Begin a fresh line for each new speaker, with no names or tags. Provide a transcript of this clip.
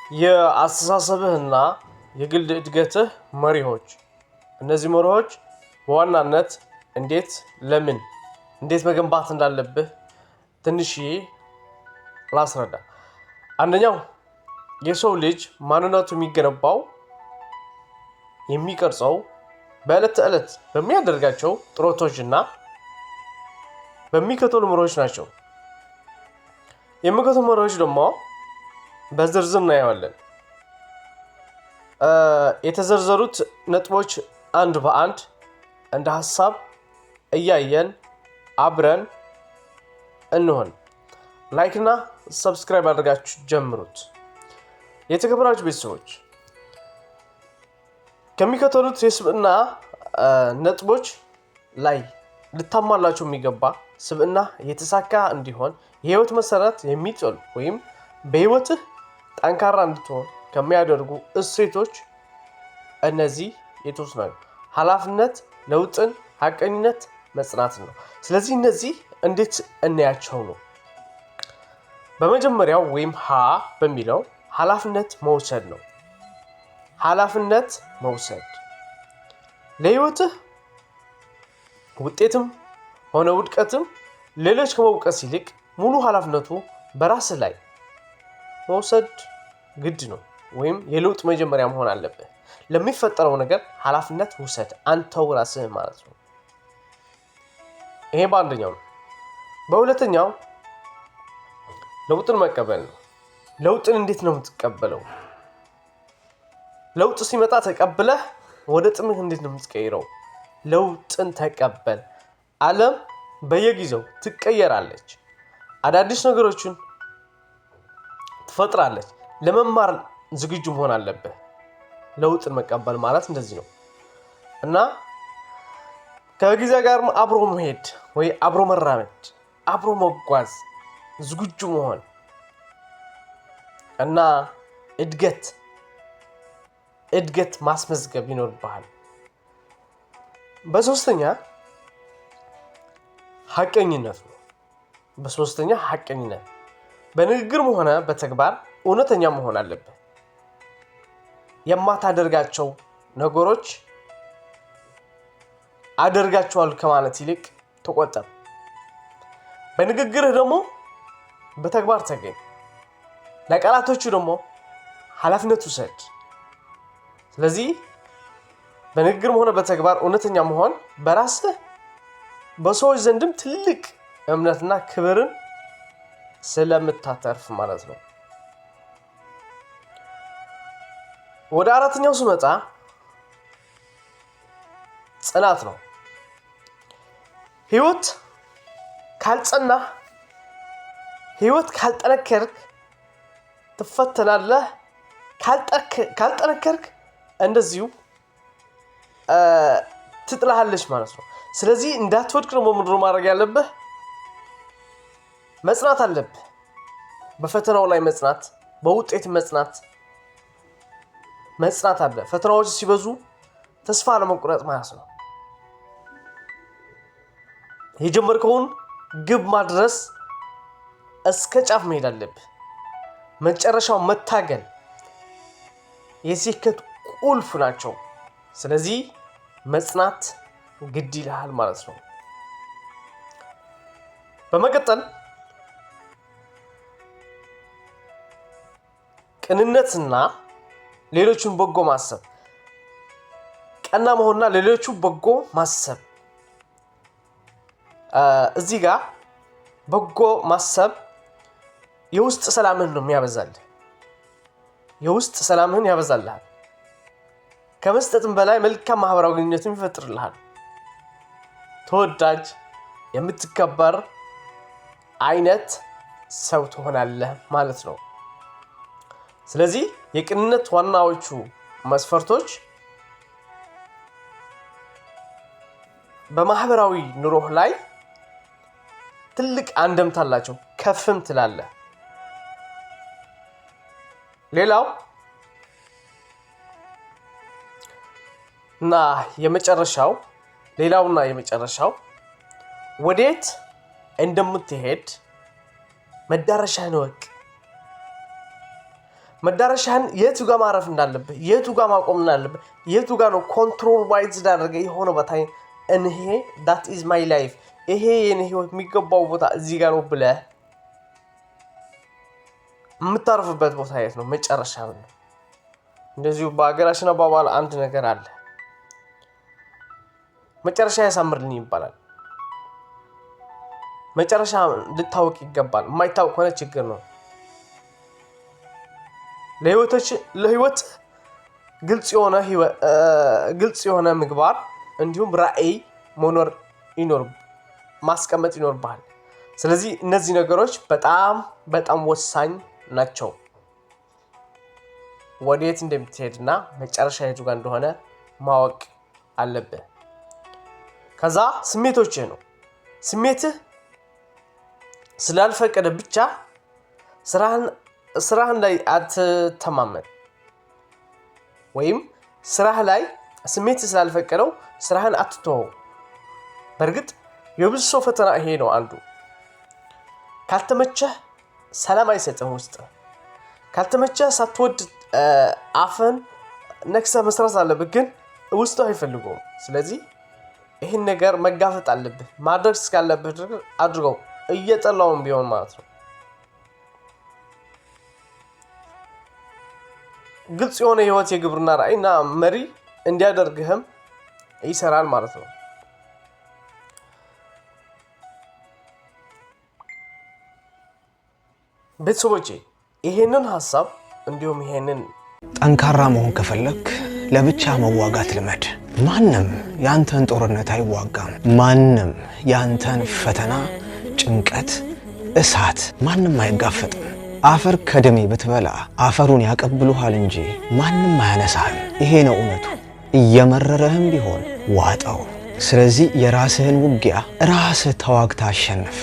የአስተሳሰብህና የግል እድገትህ መሪዎች እነዚህ መሪዎች በዋናነት እንዴት መገንባት እንዳለብህ ትንሽዬ ላስረዳ። አንደኛው የሰው ልጅ ማንነቱ የሚገነባው የሚቀርጸው በዕለት ተዕለት በሚያደርጋቸው ጥረቶችና በሚከተሉ መርሆች ናቸው። የሚከተሉ መርሆች ደግሞ በዝርዝር እናያለን። የተዘረዘሩት ነጥቦች አንድ በአንድ እንደ ሐሳብ እያየን አብረን እንሆን። ላይክ እና ሰብስክራይብ አድርጋችሁ ጀምሩት። የተከበራችሁ ቤተሰቦች ከሚከተሉት የስብዕና ነጥቦች ላይ ልታሟላቸው የሚገባ ስብዕና የተሳካ እንዲሆን የህይወት መሰረት የሚጥሉ ወይም በህይወትህ ጠንካራ እንድትሆን ከሚያደርጉ እሴቶች እነዚህ የተወሰኑ ኃላፊነት፣ ለውጥን፣ ሐቀኝነት፣ መጽናት ነው። ስለዚህ እነዚህ እንዴት እናያቸው ነው? በመጀመሪያው ወይም ሀ በሚለው ኃላፊነት መውሰድ ነው። ኃላፊነት መውሰድ ለህይወትህ ውጤትም ሆነ ውድቀትም ሌሎች ከመውቀስ ይልቅ ሙሉ ኃላፊነቱ በራስህ ላይ መውሰድ ግድ ነው። ወይም የለውጥ መጀመሪያ መሆን አለበት። ለሚፈጠረው ነገር ኃላፊነት ውሰድ፣ አንተው ራስህ ማለት ነው። ይሄ በአንደኛው ነው። በሁለተኛው ለውጥን መቀበል ነው። ለውጥን እንዴት ነው የምትቀበለው? ለውጥ ሲመጣ ተቀብለህ ወደ ጥምህ እንዴት ነው የምትቀይረው? ለውጥን ተቀበል። ዓለም በየጊዜው ትቀየራለች። አዳዲስ ነገሮችን ትፈጥራለች። ለመማር ዝግጁ መሆን አለብህ። ለውጥን መቀበል ማለት እንደዚህ ነው እና ከጊዜ ጋር አብሮ መሄድ ወይ አብሮ መራመድ፣ አብሮ መጓዝ፣ ዝግጁ መሆን እና እድገት ማስመዝገብ ይኖርብሃል። በሶስተኛ ሐቀኝነት ነው። ሐቀኝነት በንግግርም ሆነ በተግባር እውነተኛ መሆን አለብህ። የማታደርጋቸው ነገሮች አደርጋቸዋለሁ ከማለት ይልቅ ተቆጠብ። በንግግርህ ደግሞ በተግባር ተገኝ። ለቃላቶቹ ደግሞ ኃላፊነት ውሰድ። ስለዚህ በንግግርም ሆነ በተግባር እውነተኛ መሆን በራስህ በሰዎች ዘንድም ትልቅ እምነትና ክብርን ስለምታተርፍ ማለት ነው። ወደ አራተኛው ስመጣ ጽናት ነው። ህይወት ካልጠነከርክ ትፈተናለህ። ካልጠነከርክ እንደዚሁ ትጥልሃለች ማለት ነው። ስለዚህ እንዳትወድቅ ደግሞ ምንድነው ማድረግ ያለብህ? መጽናት አለብህ። በፈተናው ላይ መጽናት፣ በውጤት መጽናት አለ። ፈተናዎች ሲበዙ ተስፋ ለመቁረጥ ማለት ነው። የጀመርከውን ግብ ማድረስ እስከ ጫፍ መሄድ አለብህ። መጨረሻው መታገል የስኬት ቁልፍ ናቸው። ስለዚህ መጽናት ግድ ይልሃል ማለት ነው። በመቀጠል ቅንነትና ሌሎችን በጎ ማሰብ፣ ቀና መሆንና ሌሎቹ በጎ ማሰብ። እዚህ ጋር በጎ ማሰብ የውስጥ ሰላምህን ነው የሚያበዛልህ። የውስጥ ሰላምህን ያበዛልሃል። ከመስጠትም በላይ መልካም ማህበራዊ ግንኙነትን ይፈጥርልሃል። ተወዳጅ፣ የምትከበር አይነት ሰው ትሆናለህ ማለት ነው። ስለዚህ የቅንነት ዋናዎቹ መስፈርቶች በማህበራዊ ኑሮህ ላይ ትልቅ አንደምታ አላቸው። ከፍም ትላለህ። ሌላውና የመጨረሻው ወዴት እንደምትሄድ መዳረሻህን እወቅ። መዳረሻህን የቱ ጋር ማረፍ እንዳለብህ የቱ ጋር ማቆም እንዳለብህ የቱ ጋር ነው ኮንትሮል ዋይዝ ዳርገ የሆነ በታይ እንሄ that is my life ይሄ የኔ ህይወት የሚገባው ቦታ እዚህ ጋር ነው ብለህ የምታርፍበት ቦታ የት ነው መጨረሻው ነው እንደዚሁ በአገራችን አባባል አንድ ነገር አለ መጨረሻ ያሳምርልኝ ይባላል መጨረሻ ልታውቅ ይገባል የማይታወቅ ሆነ ችግር ነው ለህይወት ግልጽ የሆነ ምግባር እንዲሁም ራዕይ መኖር ማስቀመጥ ይኖርብሃል ስለዚህ እነዚህ ነገሮች በጣም በጣም ወሳኝ ናቸው ወዴት እንደምትሄድና መጨረሻ የቱ ጋር እንደሆነ ማወቅ አለብህ ከዛ ስሜቶችህ ነው ስሜትህ ስላልፈቀደ ብቻ ስራህን ላይ አትተማመን ወይም ስራህ ላይ ስሜትህ ስላልፈቀደው ስራህን አትተው በርግጥ የብዙ ሰው ፈተና ይሄ ነው አንዱ ካልተመቸህ ሰላም አይሰጥም ውስጥ ካልተመቸህ ሳትወድ አፈን ነክሰህ መስራት አለብህ ግን ውስጡ አይፈልገውም ስለዚህ ይሄን ነገር መጋፈጥ አለብህ ማድረግ እስካለብህ ድረስ አድርገው እየጠላውም ቢሆን ማለት ነው ግልጽ የሆነ ህይወት የግብርና ራዕይና መሪ እንዲያደርግህም ይሰራል ማለት ነው ቤተሰቦቼ ይሄንን ሐሳብ እንዲሁም ይሄንን
ጠንካራ መሆን ከፈለክ ለብቻ መዋጋት ልመድ ማንንም ያንተን ጦርነት አይዋጋም ማንንም ያንተን ፈተና ጭንቀት እሳት ማንንም አይጋፈጥም አፈር ከደሜ ብትበላ አፈሩን ያቀብሉሃል እንጂ ማንንም አያነሳህም ይሄ ነው እውነቱ እየመረረህም ቢሆን ዋጣው ስለዚህ የራስህን ውጊያ ራስህ ተዋግተህ አሸንፍ